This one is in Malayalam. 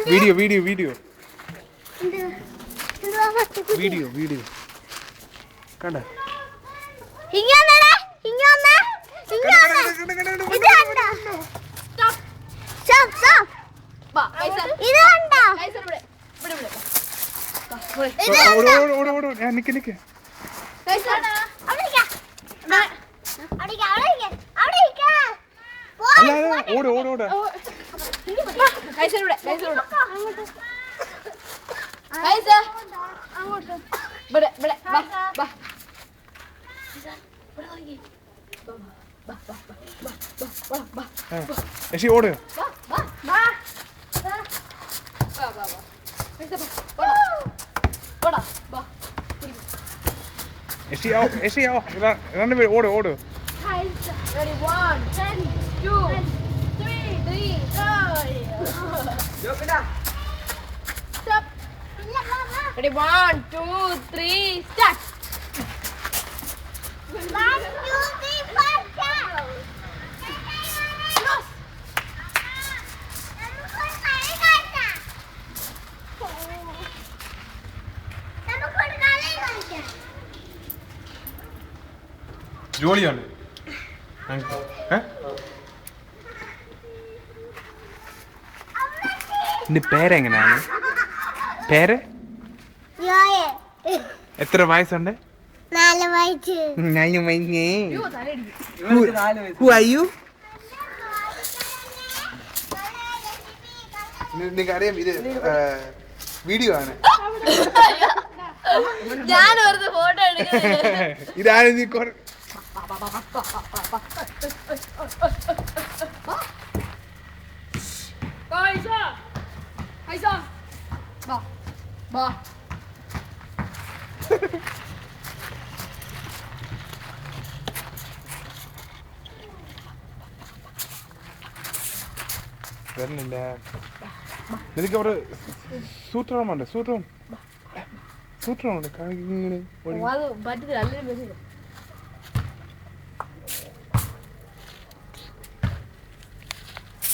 Video video video video video കണ്ട നിക്ക് നിക്ക് ഓട് ഓട് ഓട് യശി ഓട് യശി രണ്ടുപേരും ഓട് ഓട് Ready, 1, 2, 3, stop. Ready, 1, 2, 3, start. 1, 2, 3, 4, start. ജോളിയാണ് നിന്റെ പേരെങ്ങനെയാണ് പേര് എത്ര വയസ്സുണ്ട് 4 വയസ്സ് നിനക്കറിയാം ഇത് വീഡിയോ ആണ് ഞാൻ ഒരു ഫോട്ടോ എടുക്കുന്നത് ഇതാണ് നീ വരുന്നില്ല നിനക്ക് അവിടെ സൂത്രമുണ്ട് സൂത്രമുണ്ട് ഇങ്ങനെ പറ്റത്തില്ല